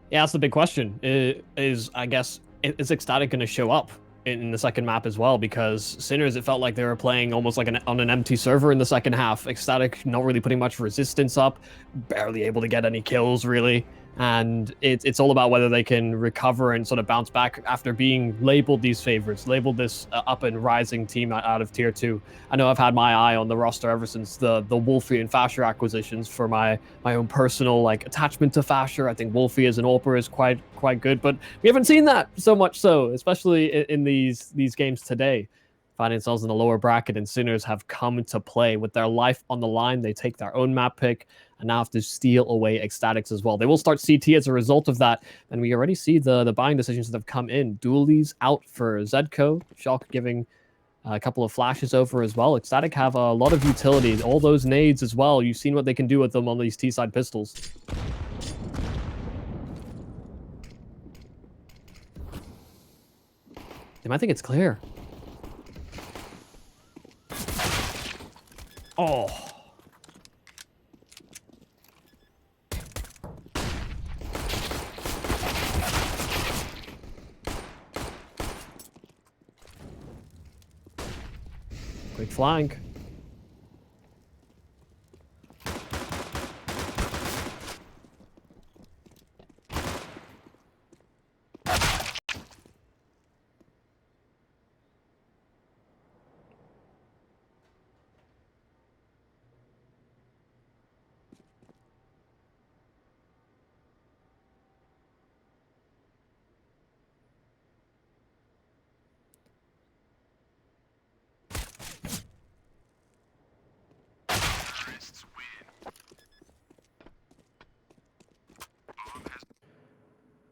Yeah, that's the big question. Is I guess is ECSTATIC going to show up in the second map as well? Because Sinners, it felt like they were playing almost like on an empty server in the second half. ECSTATIC not really putting much resistance up, barely able to get any kills really. And it's all about whether they can recover and sort of bounce back after being labeled these favorites, labeled this up and rising team out of tier 2. I know I've had my eye on the roster ever since the Wolfie and Fasher acquisitions for my own personal like attachment to Fasher. I think Wolfie as an AWPer is quite good, but we haven't seen that so much so, especially in these games today. Finding themselves in the lower bracket, and Sinners have come to play with their life on the line. They take their own map pick and now have to steal away ECSTATICs as well. They will start CT as a result of that, and we already see the buying decisions that have come in. Dooley's out for Zedco. Shock giving a couple of flashes over as well. ECSTATIC have a lot of utility. All those nades as well. You've seen what they can do with them on these T-side pistols. They might think it's clear. Oh. Quick flank.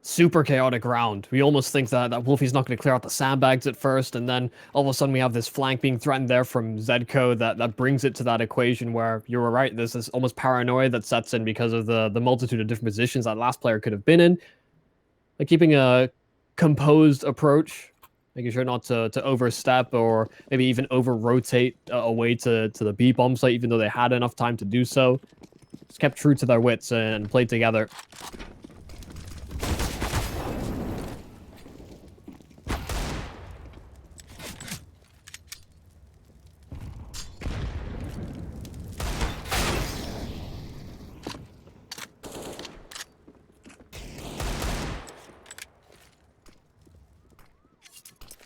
Super chaotic round. We almost think that Wolfie's not going to clear out the sandbags at first, and then all of a sudden we have this flank being threatened there from Zedco that brings it to that equation where you were right. There's this almost paranoia that sets in because of the multitude of different positions that last player could have been in. Like keeping a composed approach, making sure not to overstep or maybe even over-rotate away to the B bomb site, even though they had enough time to do so. Just kept true to their wits and played together.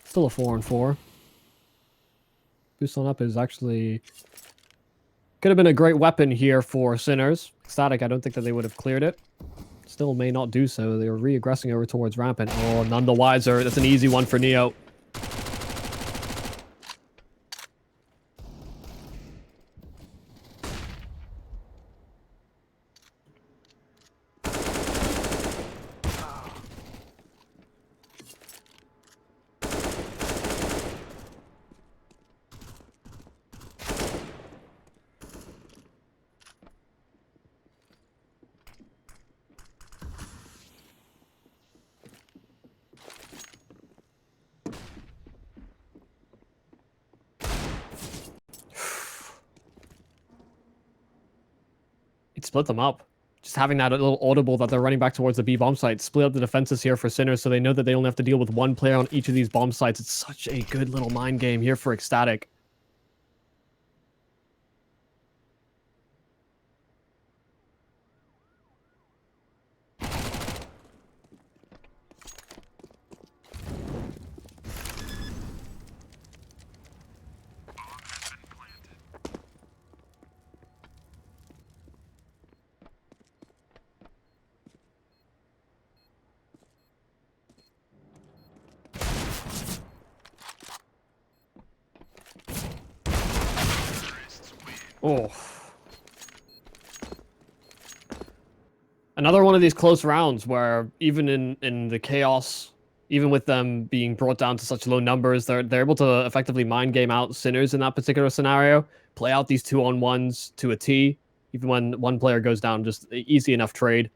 Still a 4-on-4. Boost on up is actually... could have been a great weapon here for Sinners. ECSTATIC, I don't think that they would have cleared it. Still may not do so. They were re-aggressing over towards Rampant. Oh, none the wiser. That's an easy one for Neo. It split them up. Just having that little audible that they're running back towards the B bomb site. Split up the defenses here for Sinners so they know that they only have to deal with one player on each of these bomb sites. It's such a good little mind game here for ECSTATIC. Oh. Another one of these close rounds where even in the chaos, even with them being brought down to such low numbers, they're able to effectively mind game out Sinners in that particular scenario, play out these 2-on-1s to a T, even when one player goes down, just easy enough trade.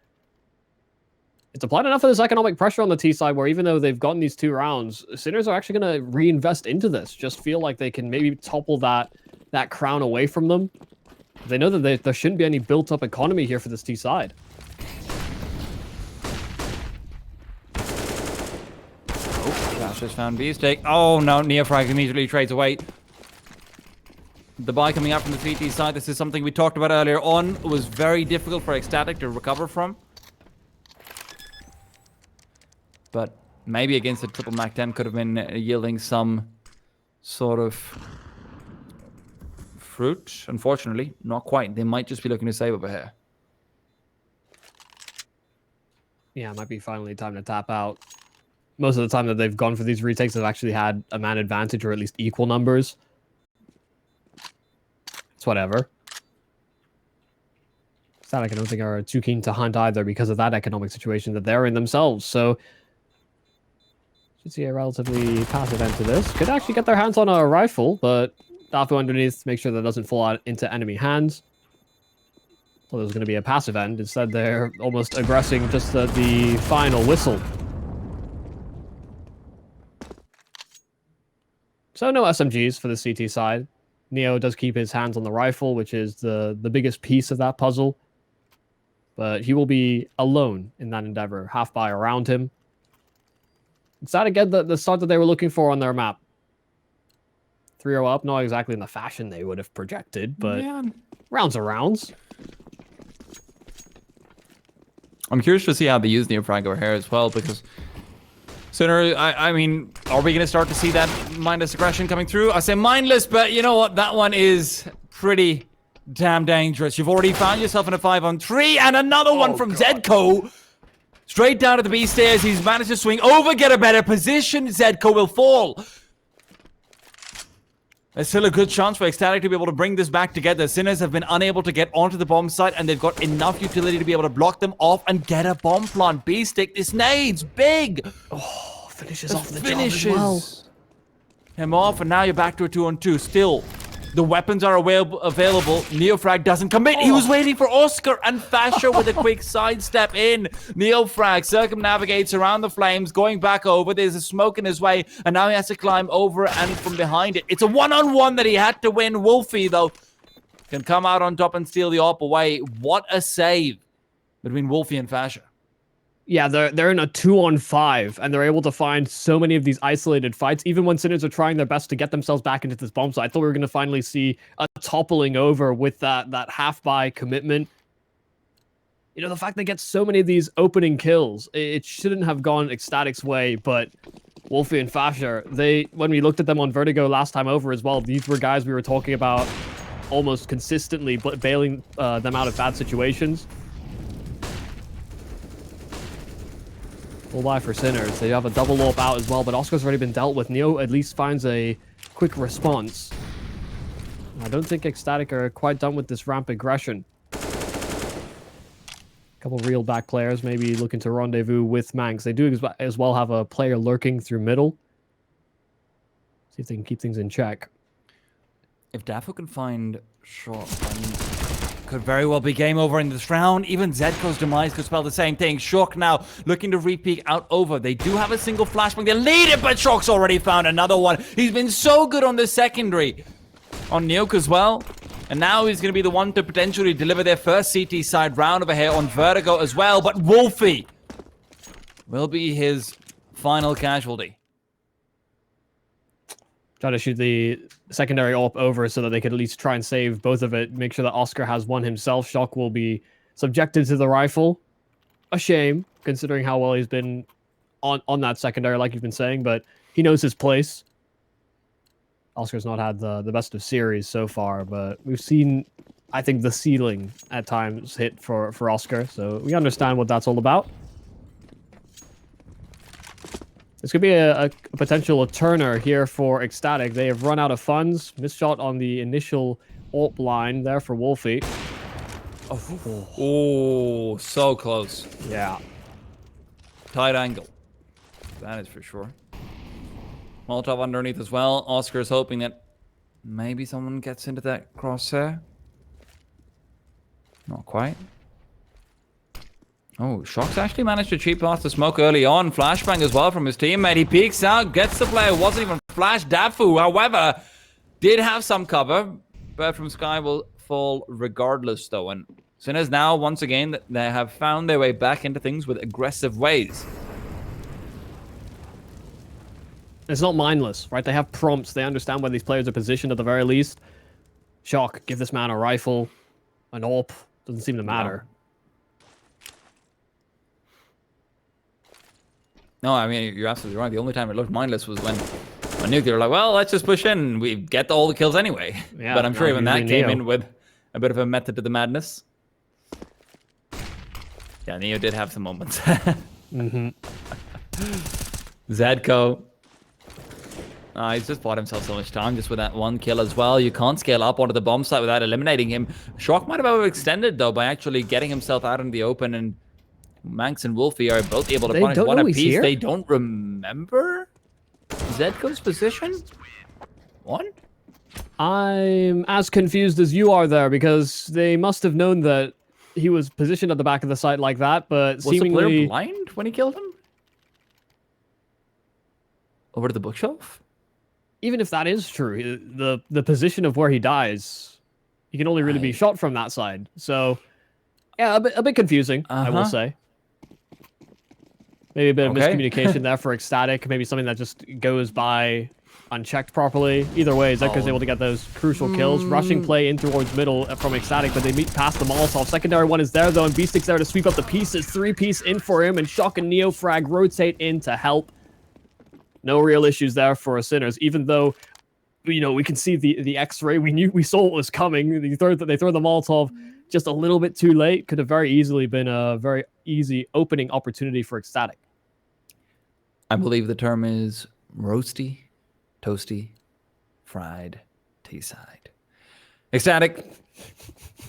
It's applied enough of this economic pressure on the T side where even though they've gotten these 2 rounds, Sinners are actually going to reinvest into this, just feel like they can maybe topple that crown away from them. They know that there shouldn't be any built-up economy here for this T side. Dash has found B-Stake. Oh no, Neofrag immediately trades away. The buy coming out from the 3T side, this is something we talked about earlier on. It was very difficult for ECSTATIC to recover from. But maybe against a triple Mac 10 could have been yielding some sort of fruit. Unfortunately, not quite. They might just be looking to save over here. Yeah, it might be finally time to tap out. Most of the time that they've gone for these retakes, they've actually had a man advantage or at least equal numbers. It's whatever. ECSTATIC, I don't think are too keen to hunt either because of that economic situation that they're in themselves. So should see a relatively passive end to this. Could actually get their hands on a rifle, but Dafu underneath to make sure that doesn't fall out into enemy hands. Well, there's going to be a passive end. Instead, they're almost aggressing just at the final whistle. So no SMGs for the CT side. Neo does keep his hands on the rifle, which is the biggest piece of that puzzle. But he will be alone in that endeavor. Half buy around him. It's that again the start that they were looking for on their map. 3-0 up, not exactly in the fashion they would have projected, but yeah. Rounds are rounds. I'm curious to see how they use Neofrag over here as well, because sooner, I mean, are we going to start to see that mindless aggression coming through? I say mindless, but you know what? That one is pretty damn dangerous. You've already found yourself in a 5-on-3, and another one from Zedco. Straight down to the B stairs. He's managed to swing over, get a better position. Zedco will fall. There's still a good chance for ECSTATIC to be able to bring this back together. Sinners have been unable to get onto the bomb site, and they've got enough utility to be able to block them off and get a bomb plant. B-Stick, this nades, big! Oh, finishes off the job as well. Him off, and now you're back to a 2-on-2. Still, the weapons are available. Neofrag doesn't commit. He was waiting for Oscar and Fasher with a quick sidestep in. Neofrag circumnavigates around the flames, going back over. There's a smoke in his way, and now he has to climb over and from behind it. It's a 1-on-1 that he had to win. Wolfie, though, can come out on top and steal the AWP away. What a save between Wolfie and Fasher. Yeah, they're in a 2-on-5, and they're able to find so many of these isolated fights, even when Sinners are trying their best to get themselves back into this bomb. So I thought we were going to finally see a toppling over with that half-buy commitment. You know, the fact they get so many of these opening kills, it shouldn't have gone ECSTATIC's way, but Wolfie and Fasher, when we looked at them on Vertigo last time over as well, these were guys we were talking about almost consistently bailing them out of bad situations. Full buy for Sinners. They have a double AWP out as well, but Oscar's already been dealt with. Neo at least finds a quick response. I don't think ECSTATIC are quite done with this ramp aggression. A couple real back players maybe looking to rendezvous with Manx. They do as well have a player lurking through middle. See if they can keep things in check. If Dafu can find short, then could very well be game over in this round. Even Zedco's demise could spell the same thing. Shock now looking to re-peek out over. They do have a single flashbang. They lead it, but Shock's already found another one. He's been so good on the secondary. On Nuke as well. And now he's going to be the one to potentially deliver their first CT side round over here on Vertigo as well. But Wolfie will be his final casualty. Try to shoot the secondary AWP over so that they could at least try and save both of it. Make sure that Oscar has one himself. Shock will be subjected to the rifle. A shame, considering how well he's been on that secondary, like you've been saying, but he knows his place. Oscar's not had the best of series so far, but we've seen, I think, the ceiling at times hit for Oscar, so we understand what that's all about. This could be a potential turner here for ECSTATIC. They have run out of funds. Missed shot on the initial AWP line there for Wolfie. Oh, so close. Yeah. Tight angle. That is for sure. Molotov underneath as well. Oscar is hoping that maybe someone gets into that crosshair. Not quite. Oh, Shock's actually managed to cheat past the smoke early on. Flashbang as well from his teammate. He peeks out, gets the play. It wasn't even flash. Dafu, however, did have some cover. Bird from Sky will fall regardless, though. And Sinners now, once again, they have found their way back into things with aggressive ways. It's not mindless, right? They have prompts. They understand where these players are positioned at the very least. Shock, give this man a rifle, an AWP. Doesn't seem to matter. No, I mean, you're absolutely right. The only time it looked mindless was when Nuclear were like, well, let's just push in. We get all the kills anyway. Yeah, but I'm sure even that came Neo. in with a bit of a method to the madness. Yeah, Neo did have some moments. Zedko. He's just bought himself so much time just with that one kill as well. You can't scale up onto the bomb site without eliminating him. Shock might have overextended, though, by actually getting himself out in the open, and Manx and Wolfie are both able to punish one apiece. They don't remember Zedko's position? One? I'm as confused as you are there, because they must have known that he was positioned at the back of the site like that, but Was seemingly... the player blind when he killed him? Over to the bookshelf? Even if that is true, the position of where he dies, he can only really be shot from that side. So, yeah, a bit confusing, I will say. Maybe a bit of miscommunication there for ECSTATIC. Maybe something that just goes by unchecked properly. Either way, Zedko's able to get those crucial kills. Rushing play in towards middle from ECSTATIC, but they meet past the Molotov. Secondary one is there, though, and B-Stick's there to sweep up the pieces. 3-piece in for him, and Shock and Neo Frag rotate in to help. No real issues there for Sinners, even though, you know, we can see the X-ray. We saw what was coming. They throw the Molotov just a little bit too late. Could have very easily been a very easy opening opportunity for ECSTATIC. I believe the term is roasty, toasty, fried, T-side. ECSTATIC.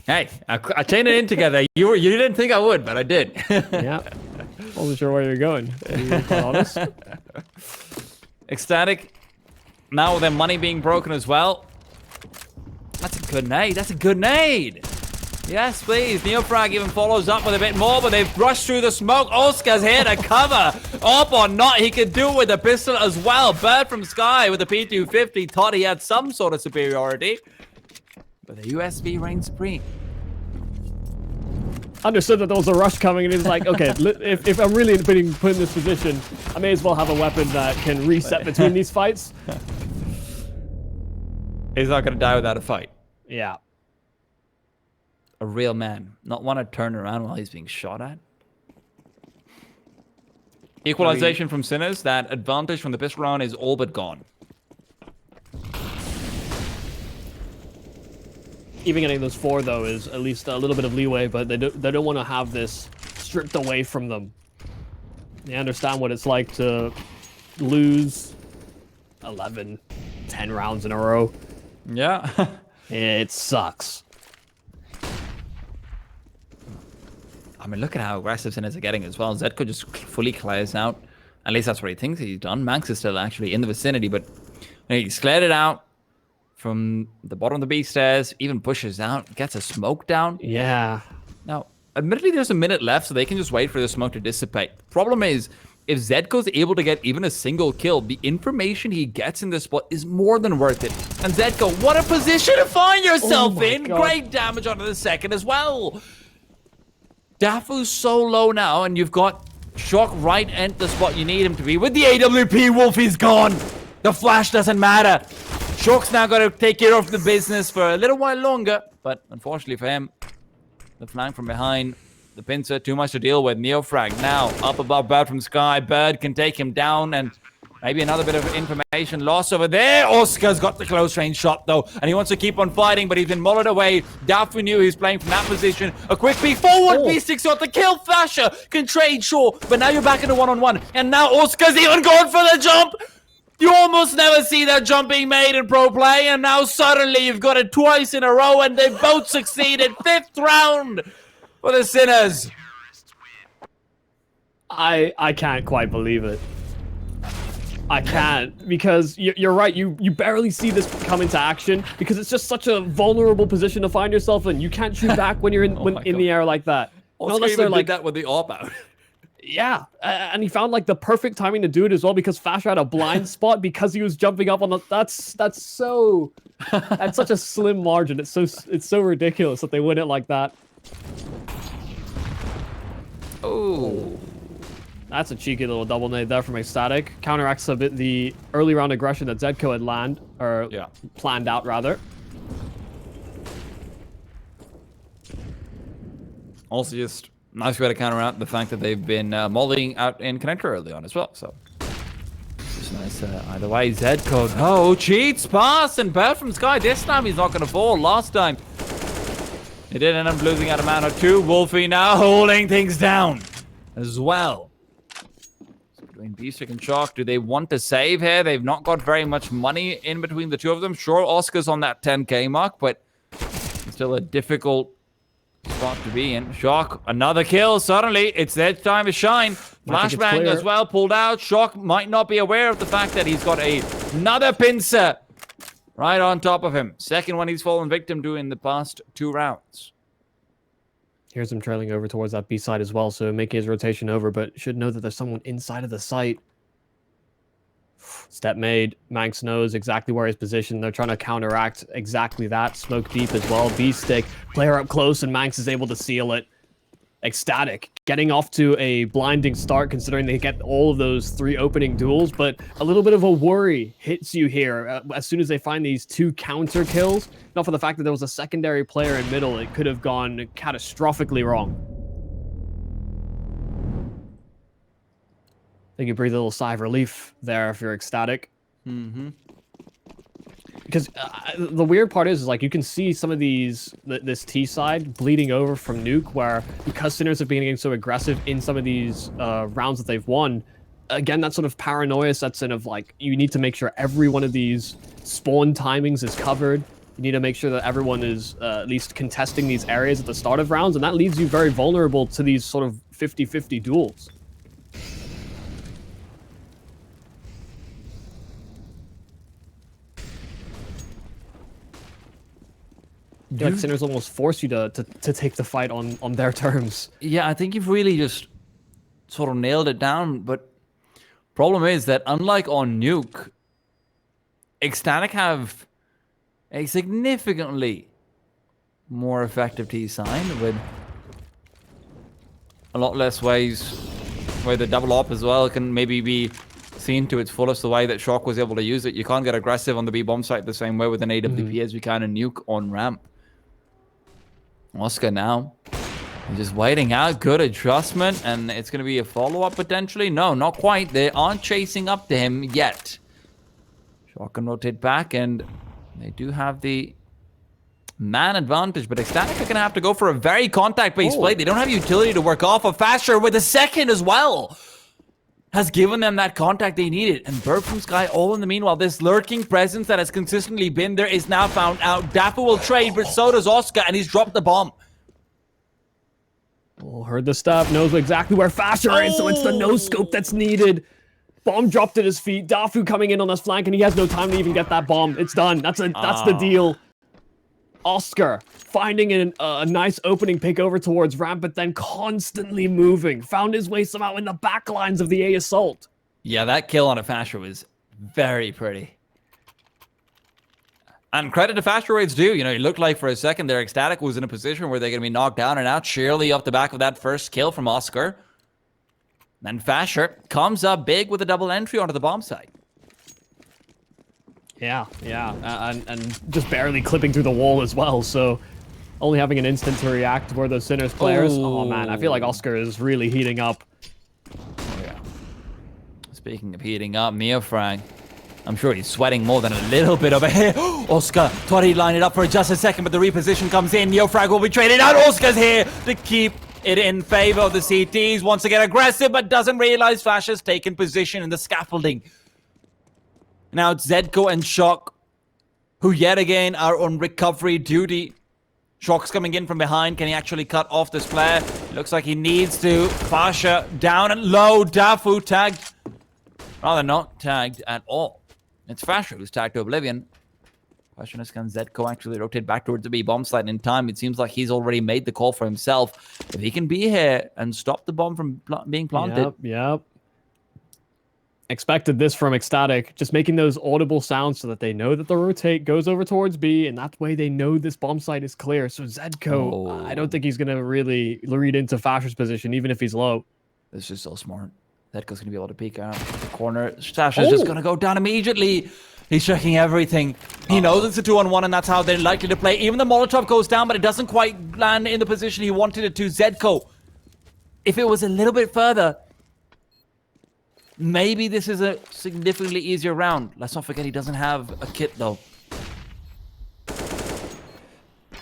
Hey, I chained it in together. You didn't think I would, but I did. Yeah. Wasn't sure where you're going, to be quite honest. ECSTATIC. Now with their money being broken as well. That's a good nade. That's a good nade. Yes, please. Neofrag even follows up with a bit more, but they've rushed through the smoke. Oscar's here to cover. Up or not, he could do it with a pistol as well. Bird from Sky with a P250 thought he had some sort of superiority. But the USB reigns supreme. Understood that there was a rush coming, and he's like, okay, if I'm really put in this position, I may as well have a weapon that can reset between these fights. He's not going to die without a fight. Yeah. A real man. Not want to turn around while he's being shot at. Equalization from Sinners. That advantage from the pistol round is all but gone. Even getting those 4, though, is at least a little bit of leeway, but they don't want to have this stripped away from them. They understand what it's like to lose 11, 10 rounds in a row. Yeah. It sucks. I mean, look at how aggressive Sinners are getting as well. Zedko just fully clears out. At least that's what he thinks he's done. Manx is still actually in the vicinity, but he's cleared it out from the bottom of the B stairs, even pushes out, gets a smoke down. Yeah. Now, admittedly, there's a minute left, so they can just wait for the smoke to dissipate. Problem is, if Zedko's able to get even a single kill, the information he gets in this spot is more than worth it. And Zedko, what a position to find yourself in! God. Great damage onto the second as well. Dafu's so low now, and you've got Shock right at the spot you need him to be. With the AWP, Wolfie's gone! The flash doesn't matter. Shock's now got to take care of the business for a little while longer, but unfortunately for him, the flank from behind, the pincer, too much to deal with. Neofrag now up above Bird from Sky. Bird can take him down, and maybe another bit of information loss over there. Oscar's got the close range shot though, and he wants to keep on fighting, but he's been mullered away. Dafu knew he's playing from that position. A quick peek forward. B6 got the kill. Flasher can trade, sure, but now you're back into one-on-one, and now Oscar's even going for the jump. You almost never see that jump being made in pro play, and now suddenly you've got it twice in a row, and they both succeeded. 5th round for the Sinners. I can't quite believe it. I can't, because you're right. You barely see this come into action because it's just such a vulnerable position to find yourself in. You can't shoot back when you're in in the air like that. Oscar even did that with the AWP out. Yeah, and he found like the perfect timing to do it as well because Fasher had a blind spot because he was jumping up on the. That's such a slim margin. It's so ridiculous that they win it like that. Oh. That's a cheeky little double nade there from ECSTATIC. Counteracts a bit the early round aggression that Zedco had planned out rather. Also, just nice way to counter out the fact that they've been molding out in connector early on as well. So, just nice either way. Zedco, cheats pass and bet from Sky. This time he's not going to fall. Last time he did end up losing out a man or two. Wolfie now holding things down as well. Between Beastic and Shock, do they want to save here? They've not got very much money in between the two of them. Sure, Oscar's on that 10k mark, but still a difficult spot to be in. Shock, another kill. Suddenly, it's their time to shine. Flashbang as well, pulled out. Shock might not be aware of the fact that he's got another pincer right on top of him. Second one he's fallen victim to in the past 2 rounds. Here's him trailing over towards that B side as well, so making his rotation over, but should know that there's someone inside of the site. Step made. Manx knows exactly where he's positioned. They're trying to counteract exactly that. Smoke deep as well. B-stick. Player up close, and Manx is able to seal it. ECSTATIC getting off to a blinding start considering they get all of those 3 opening duels, but a little bit of a worry hits you here as soon as they find these 2 counter kills. Not for the fact that there was a secondary player in middle, it could have gone catastrophically wrong. I think you breathe a little sigh of relief there if you're ECSTATIC. Mm-hmm. Because the weird part is like you can see some of this T side bleeding over from Nuke, where because Sinners have been getting so aggressive in some of these rounds that they've won, again, that sort of paranoia sets in of like, you need to make sure every one of these spawn timings is covered. You need to make sure that everyone is at least contesting these areas at the start of rounds, and that leaves you very vulnerable to these sort of 50-50 duels. I feel like Sinners almost force you to take the fight on their terms. Yeah, I think you've really just sort of nailed it down, but problem is that unlike on Nuke, ECSTATIC have a significantly more effective T-sign with a lot less ways where the double op as well can maybe be seen to its fullest the way that Shock was able to use it. You can't get aggressive on the B-bomb site the same way with an AWP as we can in Nuke on ramp. Oscar now, he's just waiting out. Good adjustment, and it's going to be a follow-up potentially. No, not quite. They aren't chasing up to him yet. Shock can rotate back, and they do have the man advantage, but ECSTATIC are going to have to go for a very contact-based play. They don't have utility to work off of. Fasher with a second as well has given them that contact they needed. And Burp from Sky, all in the meanwhile, this lurking presence that has consistently been there is now found out. Daffy will trade, but so does Oscar, and he's dropped the bomb. Oh, heard the stuff, knows exactly where Fasher is, so it's the no-scope that's needed. Bomb dropped at his feet. Dafu coming in on this flank, and he has no time to even get that bomb. It's done. That's the deal. Oscar finding a nice opening pick over towards ramp, but then constantly moving. Found his way somehow in the back lines of the A assault. Yeah, that kill on a Fasher was very pretty. And credit to Fasher Raids too. You know, it looked like for a second there, ECSTATIC was in a position where they're going to be knocked down and out. Surely off the back of that first kill from Oscar. Then Fasher comes up big with a double entry onto the bomb site. Yeah, and just barely clipping through the wall as well, so only having an instant to react toward those Sinners players. Oh man, I feel like Oscar is really heating up. Oh yeah. Speaking of heating up, Neofrag, I'm sure he's sweating more than a little bit over here. Oscar thought he'd line it up for just a second, but the reposition comes in. Neofrag will be traded out. Oscar's here to keep it in favor of the CTs. Wants to get aggressive, but doesn't realize Flash has taken position in the scaffolding. Now it's Zedko and Shock, who yet again are on recovery duty. Shock's coming in from behind. Can he actually cut off this player? Looks like he needs to. Fasha down and low. Dafu tagged. Rather not tagged at all. It's Fasha who's tagged to Oblivion. Question is, can Zedko actually rotate back towards the B bomb site in time? It seems like he's already made the call for himself. If he can be here and stop the bomb from being planted. Yep. Expected this from ECSTATIC, just making those audible sounds so that they know that the rotate goes over towards B, and that way they know this bomb site is clear. So Zedko, I don't think he's going to really read into Fasher's position, even if he's low. This is so smart. Zedko's going to be able to peek out the corner. Sasha's just going to go down immediately. He's checking everything. He knows it's a 2-on-1, and that's how they're likely to play. Even the Molotov goes down, but it doesn't quite land in the position he wanted it to. Zedko, if it was a little bit further, maybe this is a significantly easier round. Let's not forget he doesn't have a kit, though.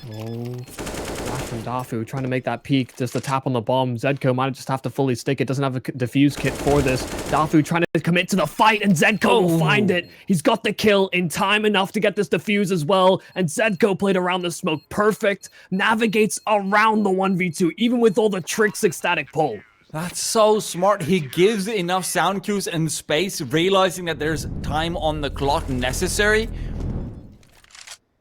Flash from Dafu trying to make that peek, just a tap on the bomb. Zedko might just have to fully stick it. Doesn't have a defuse kit for this. Dafu trying to commit to the fight, and Zedko will find it. He's got the kill in time enough to get this defuse as well. And Zedko played around the smoke perfect. Navigates around the 1v2, even with all the tricks ECSTATIC pull. That's so smart. He gives enough sound cues and space, realizing that there's time on the clock necessary.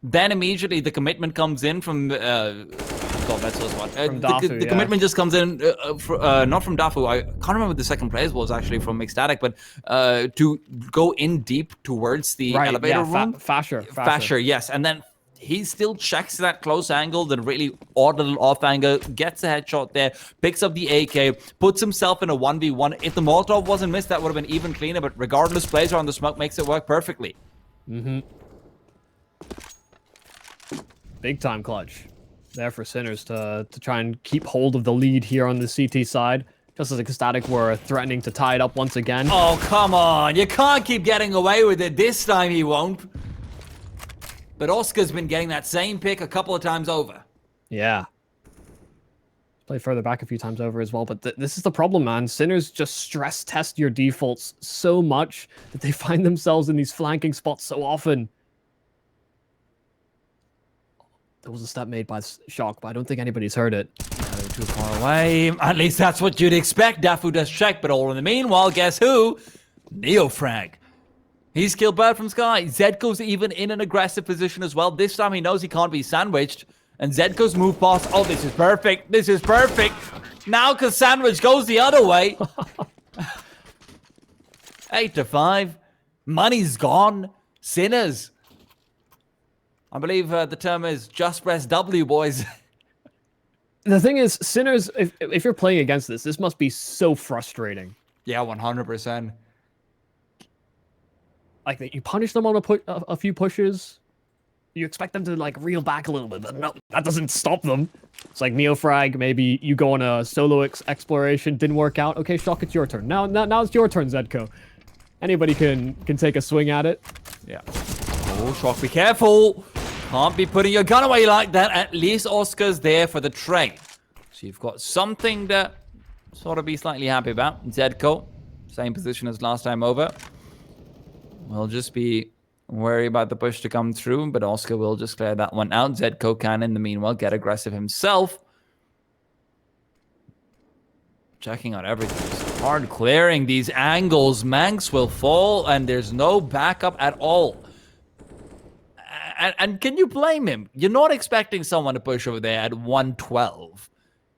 Then immediately the commitment comes in from that's so smart. The commitment just comes in, not from Dafu. I can't remember what the second place was actually from ECSTATIC, but to go in deep towards the elevator room. Fasher, yes. And then he still checks that close angle, the really odd little off angle, gets a headshot there, picks up the AK, puts himself in a 1v1. If the Molotov wasn't missed, that would have been even cleaner, but regardless, plays around the smoke, makes it work perfectly. Big time clutch there for Sinners to try and keep hold of the lead here on the CT side. Just as ECSTATIC were threatening to tie it up once again. Oh, come on. You can't keep getting away with it. This time he won't. But Oscar's been getting that same pick a couple of times over. Yeah. Played further back a few times over as well. But this is the problem, man. Sinners just stress test your defaults so much that they find themselves in these flanking spots so often. There was a step made by Shock, but I don't think anybody's heard it. They're too far away. At least that's what you'd expect. Dafu does check, but all in the meanwhile, guess who? Neofrag. He's killed Bird from Sky. Zedko's even in an aggressive position as well. This time he knows he can't be sandwiched. And Zedko's move past. Oh, this is perfect. This is perfect. Now because sandwich goes the other way. 8-5. Money's gone. Sinners. I believe the term is just press W, boys. The thing is, Sinners, if you're playing against this must be so frustrating. Yeah, 100%. Like, you punish them on a few pushes, you expect them to, like, reel back a little bit, but no, that doesn't stop them. It's like Neofrag, maybe you go on a solo exploration, didn't work out. Okay, Shock, it's your turn. Now it's your turn, Zedko. Anybody can take a swing at it. Yeah. Oh, Shock, be careful. Can't be putting your gun away like that. At least Oscar's there for the trade. So you've got something to sort of be slightly happy about. Zedko, same position as last time over. We'll just be worried about the push to come through, but Oscar will just clear that one out. Zedko can, in the meanwhile, get aggressive himself. Checking out everything. It's hard clearing these angles. Manx will fall, and there's no backup at all. And can you blame him? You're not expecting someone to push over there at 112.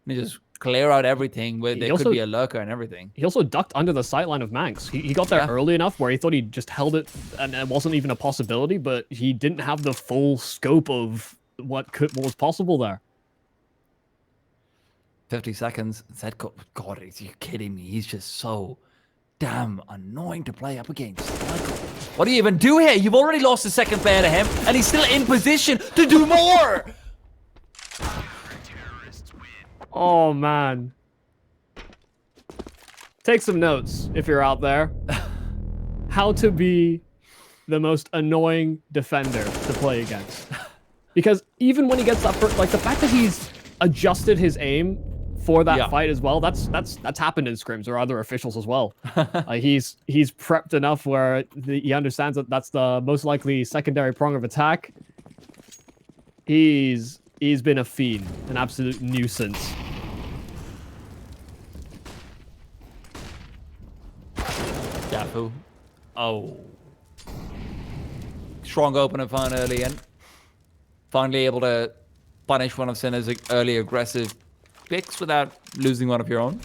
You just clear out everything where there could be a lurker and everything. He also ducked under the sightline of Manx. He got there early enough where he thought he just held it and it wasn't even a possibility, but he didn't have the full scope of what was possible there. 50 seconds. Zedko, God, are you kidding me? He's just so damn annoying to play up against. What do you even do here? You've already lost the second player to him, and he's still in position to do more! Oh, man. Take some notes if you're out there. How to be the most annoying defender to play against. Because even when he gets that first, like, the fact that he's adjusted his aim for that fight as well. That's happened in scrims or other officials as well. He's prepped enough where he understands that that's the most likely secondary prong of attack. He's been a fiend, an absolute nuisance. Dafu. Oh. Strong opener found early in. Finally able to punish one of Sinner's early aggressive picks without losing one of your own.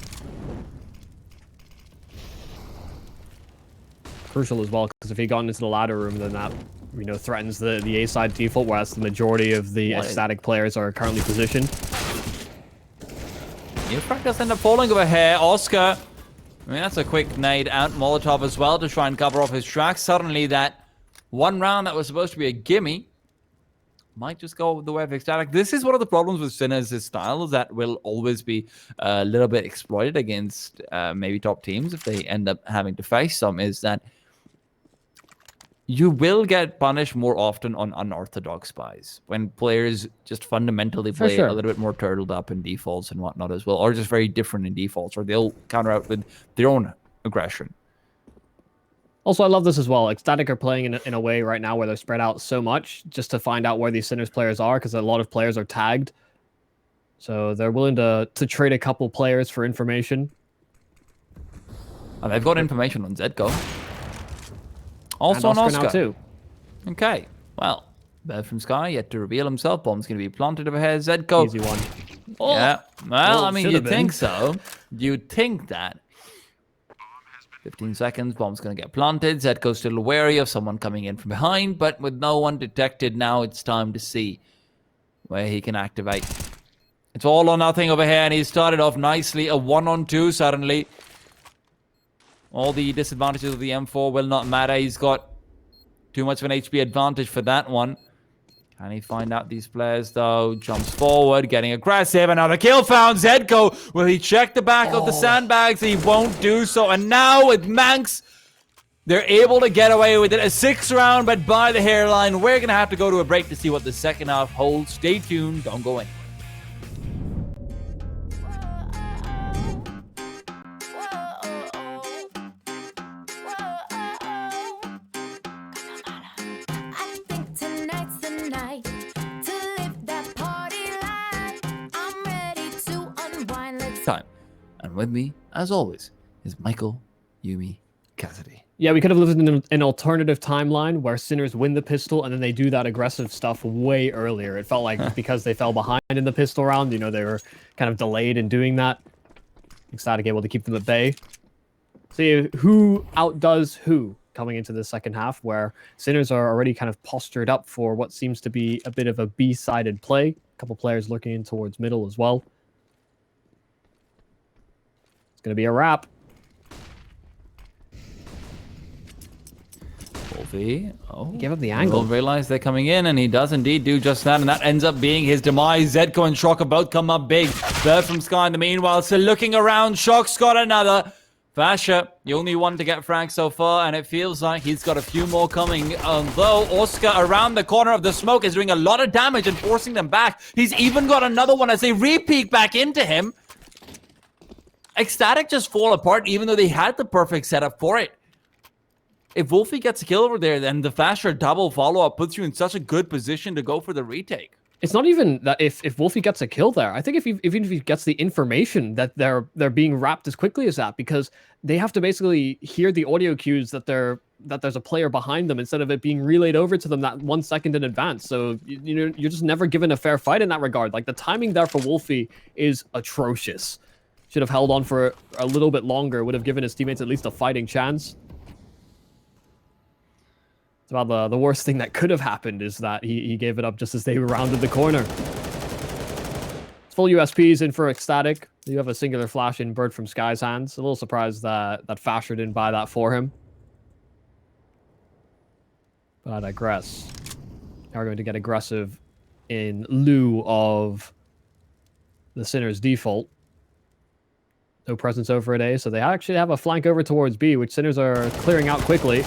Crucial as well, because if he got into the ladder room, then that, you know, threatens the A side default, whereas the majority of the ECSTATIC players are currently positioned. Frank does end up falling over here. Oscar, I mean, that's a quick nade out. Molotov as well to try and cover off his tracks. Suddenly that one round that was supposed to be a gimme might just go the way of ECSTATIC. This is one of the problems with Sinner's style, is that will always be a little bit exploited against maybe top teams if they end up having to face some, is that you will get punished more often on unorthodox buys when players just fundamentally play a little bit more turtled up in defaults and whatnot as well, or just very different in defaults, or they'll counter out with their own aggression. Also, I love this as well. ECSTATIC are playing in a way right now where they're spread out so much just to find out where these Sinners players are, because a lot of players are tagged. So they're willing to trade a couple players for information. And they've got information on Zedko. Also on Oscar. Now too. Okay. Well, Bird from Sky yet to reveal himself. Bomb's going to be planted over here. Zedko. Easy one. Oh. Yeah. Well, I mean, you'd think so. You'd think that. 15 seconds. Bomb's going to get planted. Zedko's still wary of someone coming in from behind, but with no one detected, now it's time to see where he can activate. It's all or nothing over here, and he started off nicely. A 1-on-2 suddenly. All the disadvantages of the M4 will not matter. He's got too much of an HP advantage for that one. Can he find out these players, though? Jumps forward, getting aggressive. Another kill found. Zedko, will he check the back of the sandbags? He won't do so. And now with Manx, they're able to get away with it. A 6th round, but by the hairline. We're going to have to go to a break to see what the second half holds. Stay tuned. Don't go anywhere. Time. And with me, as always, is Michael Yumi Cassidy. Yeah, we could have lived in an alternative timeline where Sinners win the pistol and then they do that aggressive stuff way earlier. It felt like because they fell behind in the pistol round, you know, they were kind of delayed in doing that. ECSTATIC able to keep them at bay. See who outdoes who coming into the second half, where Sinners are already kind of postured up for what seems to be a bit of a B-sided play. A couple players looking in towards middle as well. It's going to be a wrap. Wolfie. Oh, he gave up the angle. Will realize they're coming in, and he does indeed do just that, and that ends up being his demise. Zedko and Shock both come up big. Bird from Sky in the meanwhile, still looking around. Shock's got another. Vasher, the only one to get fragged so far, and it feels like he's got a few more coming. Although Oscar around the corner of the smoke is doing a lot of damage and forcing them back. He's even got another one as they re-peek back into him. ECSTATIC just fall apart even though they had the perfect setup for it. If Wolfie gets a kill over there, then the faster double follow-up puts you in such a good position to go for the retake. It's not even that if Wolfie gets a kill there. I think even if he gets the information that they're being wrapped as quickly as that, because they have to basically hear the audio cues that there's a player behind them instead of it being relayed over to them that 1 second in advance. So you know, you're just never given a fair fight in that regard. Like, the timing there for Wolfie is atrocious. Should have held on for a little bit longer. Would have given his teammates at least a fighting chance. It's about the worst thing that could have happened is that he gave it up just as they rounded the corner. It's full USPs in for ECSTATIC. You have a singular flash in Bird from Sky's hands. A little surprised that Fasher didn't buy that for him. But I digress. They are going to get aggressive in lieu of the Sinners default. No presence over at A, so they actually have a flank over towards B, which Sinners are clearing out quickly.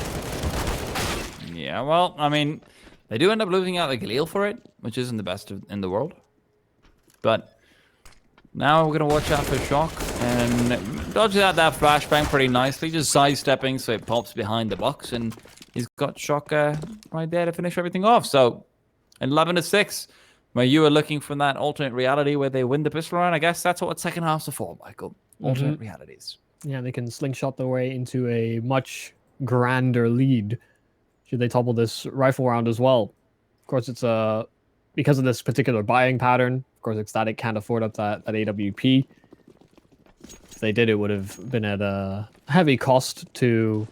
Yeah, well, I mean, they do end up losing out the Galil for it, which isn't the best in the world. But Now we're going to watch out for Shock and dodges out that flashbang pretty nicely, just sidestepping so it pops behind the box, and he's got Shock right there to finish everything off. So 11-6, where you were looking for that alternate reality where they win the pistol round. I guess that's what second halves are for, Michael. Alternate realities. Yeah, they can slingshot their way into a much grander lead should they topple this rifle round as well. Of course, it's because of this particular buying pattern. Of course, ECSTATIC can't afford up that AWP. If they did, it would have been at a heavy cost to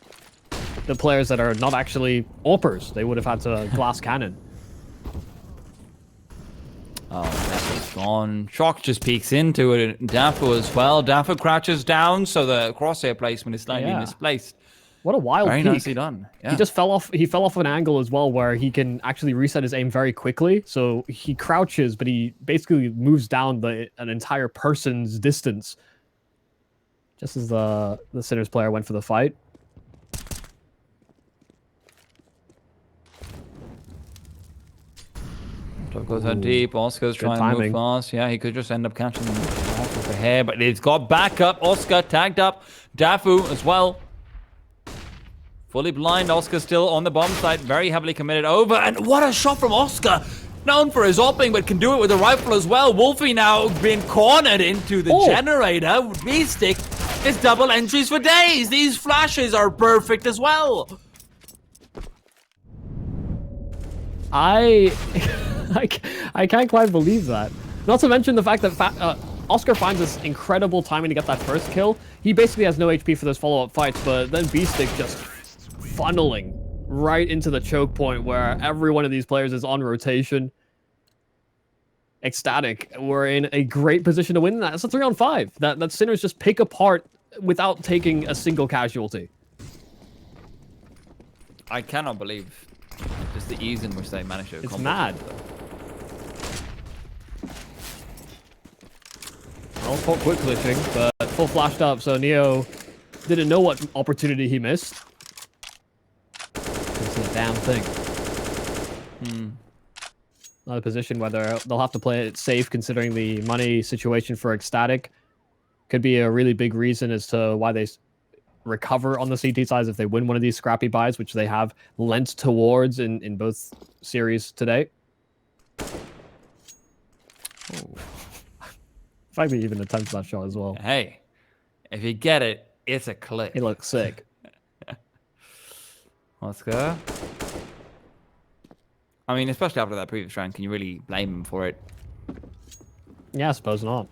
the players that are not actually AWPers. They would have had to glass cannon. Oh, Dafo's gone. Shock just peeks into it. Dafo as well. Dafo crouches down, so the crosshair placement is slightly misplaced. What a wild Very peek. nicely done. Yeah. He just fell off. He fell off an angle as well where he can actually reset his aim very quickly. So he crouches, but he basically moves down an entire person's distance. Just as the Sinners player went for the fight. Top goes out deep. Oscar's trying to move fast. Yeah, he could just end up catching off with the hair, but it's got back up. Oscar tagged up. Dafu as well. Fully blind. Oscar still on the bomb site. Very heavily committed over. And what a shot from Oscar. Known for his opening, but can do it with a rifle as well. Wolfie now being cornered into the generator. V-Stick is double entries for days. These flashes are perfect as well. I can't quite believe that. Not to mention the fact that Oscar finds this incredible timing to get that first kill. He basically has no HP for those follow-up fights, but then V-Stick just funneling right into the choke point where every one of these players is on rotation. ECSTATIC were in a great position to win that. It's a 3-on-5 that Sinners just pick apart without taking a single casualty. I cannot believe just the ease in which they managed to accomplish. It's mad. Well, quick glitching, but full flashed up, so Neo didn't know what opportunity he missed. It's a damn thing. Another position where they'll have to play it safe considering the money situation for ECSTATIC. Could be a really big reason as to why they recover on the CT side if they win one of these scrappy buys, which they have lent towards in both series today. The fact that he even attempts that shot as well. Hey, if you get it, it's a click. He looks sick. Oscar. I mean, especially after that previous round, can you really blame him for it? Yeah, I suppose not.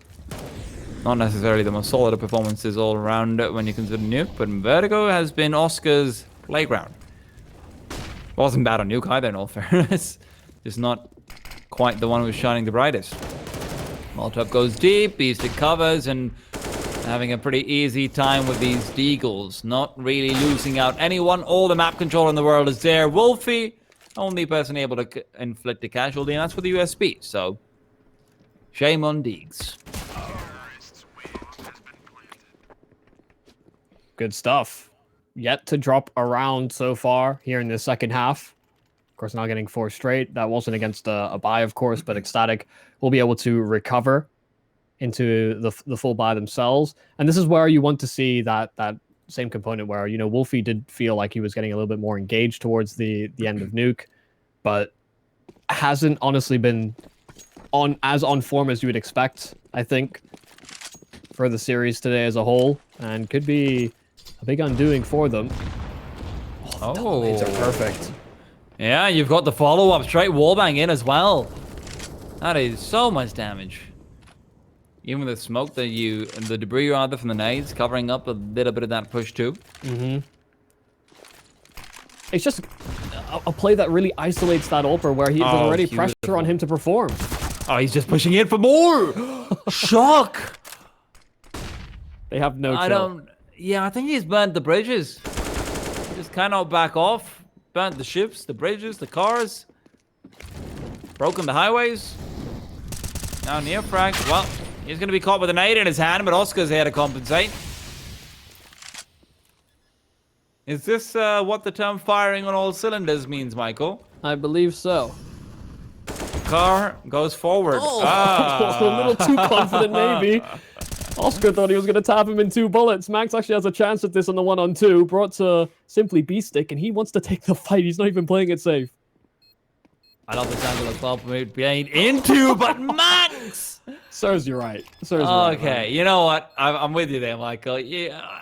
Not necessarily the most solid of performances all around when you consider Nuke, but Vertigo has been Oscar's playground. Wasn't bad on Nuke either, in all fairness. Just not quite the one who was shining the brightest. Molotov goes deep, Beastic covers, and having a pretty easy time with these Deagles. Not really losing out anyone. All the map control in the world is there. Wolfie, only person able to inflict a casualty, and that's for the USB. So, shame on Deags. Good stuff. Yet to drop around so far here in the second half. Of course, not getting 4 straight. That wasn't against a buy, of course, but ECSTATIC will be able to recover into the full buy themselves. And this is where you want to see that same component where, you know, Wolfie did feel like he was getting a little bit more engaged towards the end of Nuke, but hasn't honestly been on form as you would expect, I think, for the series today as a whole, and could be a big undoing for them. Oh, These are perfect. Yeah, you've got the follow-up straight wallbang in as well. That is so much damage. Even with the smoke the debris rather from the nades covering up a little bit of that push too. It's just a play that really isolates that AWPer where there's already pressure on him to perform. Oh, he's just pushing in for more. Shock. They have no chill. Yeah, I think he's burnt the bridges. Just cannot back off. Burnt the ships, the bridges, the cars. Broken the highways. Now near frag. Well, he's going to be caught with a nade in his hand, but Oscar's here to compensate. Is this what the term firing on all cylinders means, Michael? I believe so. car goes forward. Oh, a little too confident, maybe. Oscar thought he was going to tap him in 2 bullets. Max actually has a chance at this on the 1-on-2. Brought to simply B-Stick, and he wants to take the fight. He's not even playing it safe. I love this angle as well. Being into, but Max! Serves you right. Serves you right, Okay, man. you know what? I'm with you there, Michael.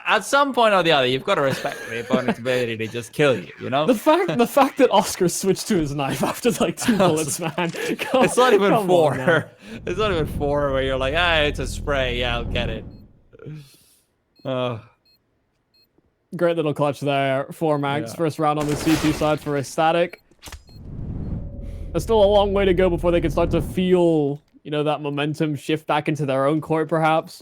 At some point or the other, you've got to respect the opponent's ability to just kill you, you know? The fact that Oscar switched to his knife after like 2 bullets, man. It's not even 4. It's not even 4 where you're like, it's a spray. Yeah, I'll get it. Great little clutch there for Max. Yeah. First round on the C2 side for ECSTATIC. There's still a long way to go before they can start to feel, you know, that momentum shift back into their own court, perhaps.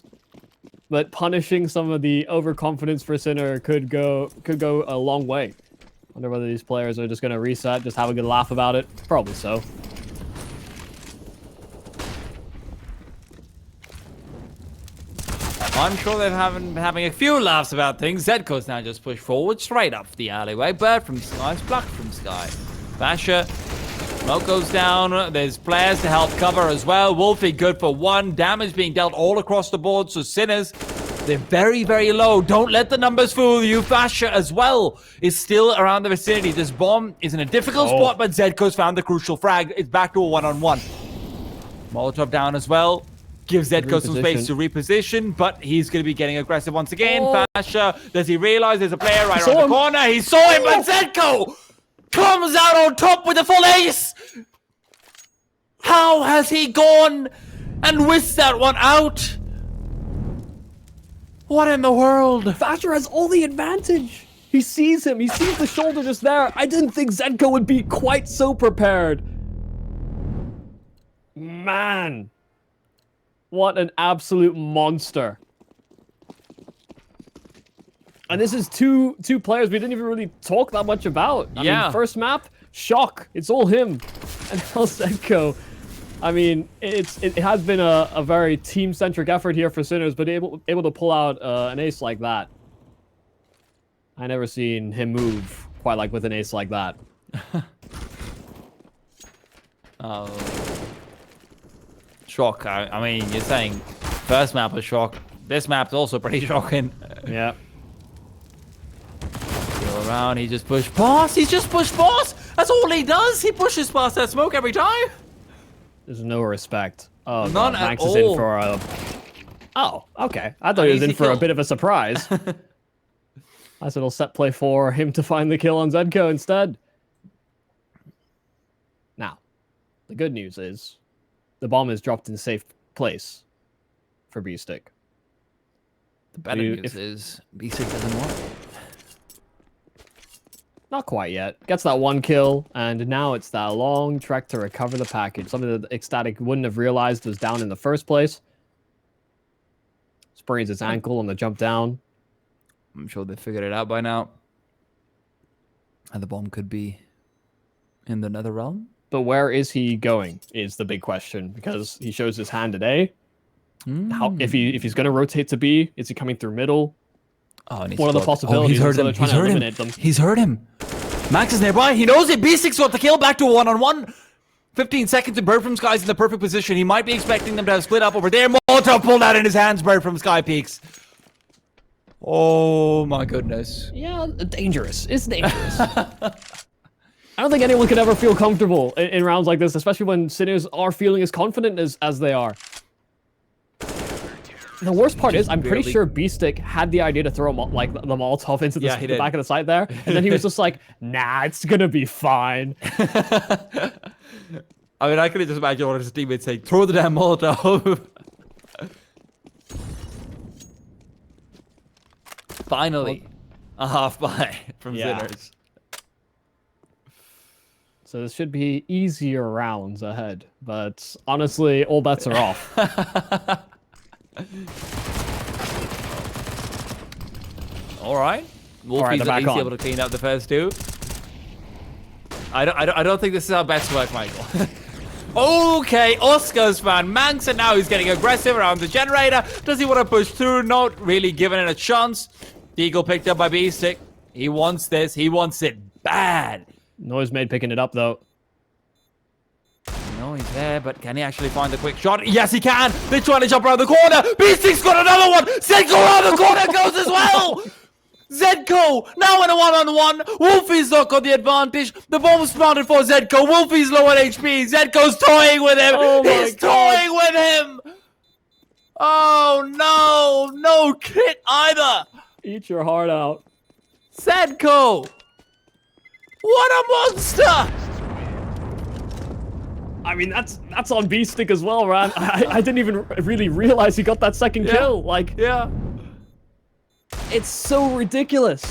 But punishing some of the overconfidence for Sinner could go a long way. Wonder whether these players are just going to reset, just have a good laugh about it. Probably so. I'm sure they've been having a few laughs about things. Zedko's now just pushed forward straight up the alleyway. Bird from sky, Splash from sky. Basher. Smoke goes down. There's players to help cover as well. Wolfie good for 1. Damage being dealt all across the board. So Sinners, they're very, very low. Don't let the numbers fool you. Basher as well is still around the vicinity. This bomb is in a difficult spot, but Zedko's found the crucial frag. It's back to a 1-on-1. Molotov down as well. Gives Zedko some space to reposition, but he's going to be getting aggressive once again. Basher, does he realize there's a player right around the corner? He saw him, but Zedko comes out on top with a full ace. How has he gone and whisked that one out? What in the world? Basher has all the advantage. He sees him. He sees the shoulder just there. I didn't think Zedko would be quite so prepared. Man. What an absolute monster. And this is two players we didn't even really talk that much about. I mean, first map, shock. It's all him. And now Zedko. I mean, it has been a very team-centric effort here for Sinners, but able to pull out an ace like that. I never seen him move quite like with an ace like that. Shock. I mean, you're saying first map was shock. This map's also pretty shocking. Yeah. Go around. He just pushed past. He's just pushed past. That's all he does. He pushes past that smoke every time. There's no respect. Oh, none God. Max at is all. in for a... Oh, okay. I thought he was in for a bit of a surprise. Nice little set play for him to find the kill on Zedko instead. Now, the good news is the bomb is dropped in a safe place for B-Stick. The better news is B-Stick doesn't want it. Not quite yet. Gets that 1 kill, and now it's that long trek to recover the package. Something that ECSTATIC wouldn't have realized was down in the first place. Sprains its ankle on the jump down. I'm sure they figured it out by now. And the bomb could be in the nether realm. But where is he going is the big question, because he shows his hand today. How if he's going to rotate to B, is he coming through middle? Oh, what are the possibilities? He's heard him. He's heard him. He's heard him. Max is nearby. He knows it. B6 got the kill. Back to a 1-on-1. 15 seconds and Bird from Sky's in the perfect position. He might be expecting them to have split up over there. Molotov pulled out in his hands. Bird from Sky peeks. Oh my goodness. Yeah, dangerous. It's dangerous. I don't think anyone could ever feel comfortable in rounds like this, especially when Sinners are feeling as confident as they are. The worst part is, I'm pretty sure B-Stick had the idea to throw like the Molotov into the back of the site there, and then he was just like, "Nah, it's gonna be fine." I mean, I could just imagine one of his teammates saying, "Throw the damn Molotov." Finally, a half buy from Sinners. So this should be easier rounds ahead, but honestly, all bets are off. All right. Wolfie's at least able to clean up the first 2. I don't think this is how bets work, Michael. Okay, Oscar's found Manx, and now he's getting aggressive around the generator. Does he want to push through? Not really giving it a chance. Deagle picked up by B-Stick. He wants this. He wants it bad. Noise made picking it up, though. No, he's there, but can he actually find the quick shot? Yes, he can. They're trying to jump around the corner. Beastic's got another one. Zedko around the corner goes as well. Zedko now in a one-on-one. Wolfie's not got the advantage. The bomb's planted for Zedko. Wolfie's low on HP. Zedko's toying with him. Oh He's toying with him. Oh, no. No kit either. Eat your heart out. Zedko. What a monster. I mean, that's on B-Stick as well, man. I didn't even really realize he got that second kill. Like, yeah. it's so ridiculous.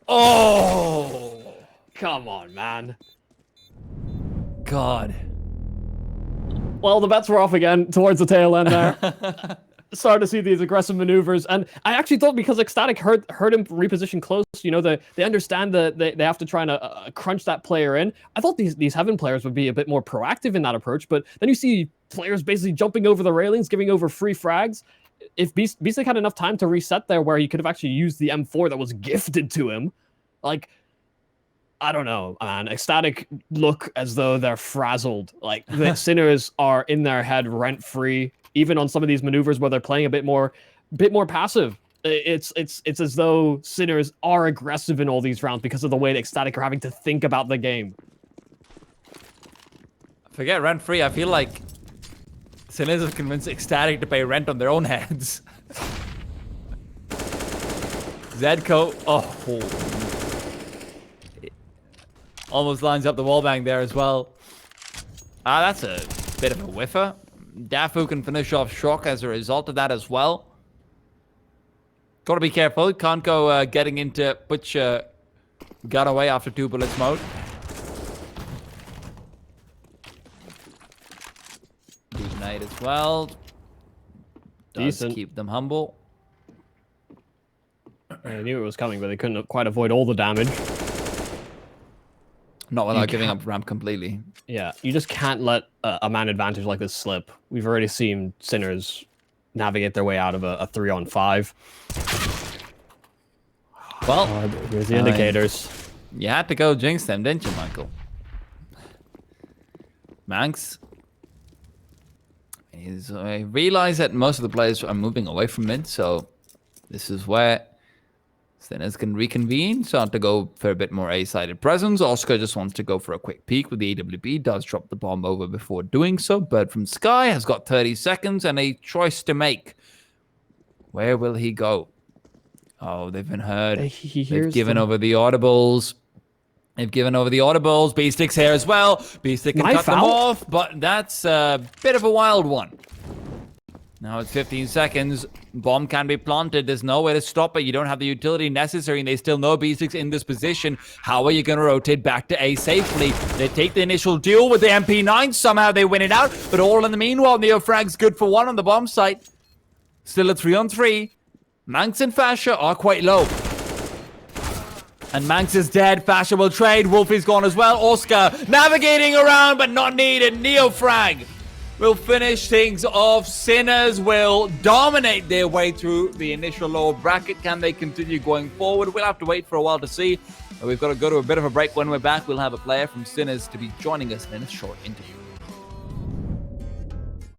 Oh. Come on, man. God. Well, the bets were off again towards the tail end there. Started to see these aggressive maneuvers, and I actually thought because ECSTATIC heard him reposition close, you know, they understand that they have to try and crunch that player in. I thought these Heaven players would be a bit more proactive in that approach, but then you see players basically jumping over the railings, giving over free frags. If Beastic had enough time to reset there where he could have actually used the M4 that was gifted to him, like, I don't know, man. ECSTATIC look as though they're frazzled. Like, the Sinners are in their head rent-free, even on some of these maneuvers where they're playing a bit more passive. It's as though Sinners are aggressive in all these rounds because of the way that ECSTATIC are having to think about the game. Forget rent-free. I feel like Sinners have convinced ECSTATIC to pay rent on their own heads. Zedko. Oh. Almost lines up the wallbang there as well. That's a bit of a whiffer. Dafu can finish off Shock as a result of that as well. Gotta be careful. Can't go getting into put your gun away after 2 bullets mode. Good night as well. Does Decent. keep them humble. I knew it was coming, but they couldn't quite avoid all the damage. Not without giving up ramp completely. Yeah, you just can't let a man advantage like this slip. We've already seen Sinners navigate their way out of a 3-on-5. Well, here's the indicators. You had to go jinx them, didn't you, Michael? Manx. I realize that most of the players are moving away from mid, so this is where Sinners can reconvene, start to go for a bit more A-sided presence. Oscar just wants to go for a quick peek with the AWP, does drop the bomb over before doing so. Bird from Sky has got 30 seconds and a choice to make. Where will he go? Oh, they've been heard. They've given over the audibles. They've given over the audibles. B-Stick's here as well. B-Stick can cut them off, but that's a bit of a wild one. Now it's 15 seconds. Bomb can be planted. There's no way to stop it. You don't have the utility necessary, and they still know B6 in this position. How are you going to rotate back to A safely? They take the initial duel with the MP9. Somehow they win it out, but all in the meanwhile, Neofrag's good for 1 on the bomb site. Still a 3-on-3. Manx and Fasher are quite low. And Manx is dead. Fasher will trade. Wolfie's gone as well. Oscar navigating around, but not needed. Neofrag will finish things off. Sinners will dominate their way through the initial lower bracket. Can they continue going forward? We'll have to wait for a while to see. We've got to go to a bit of a break. When we're back, we'll have a player from Sinners to be joining us in a short interview.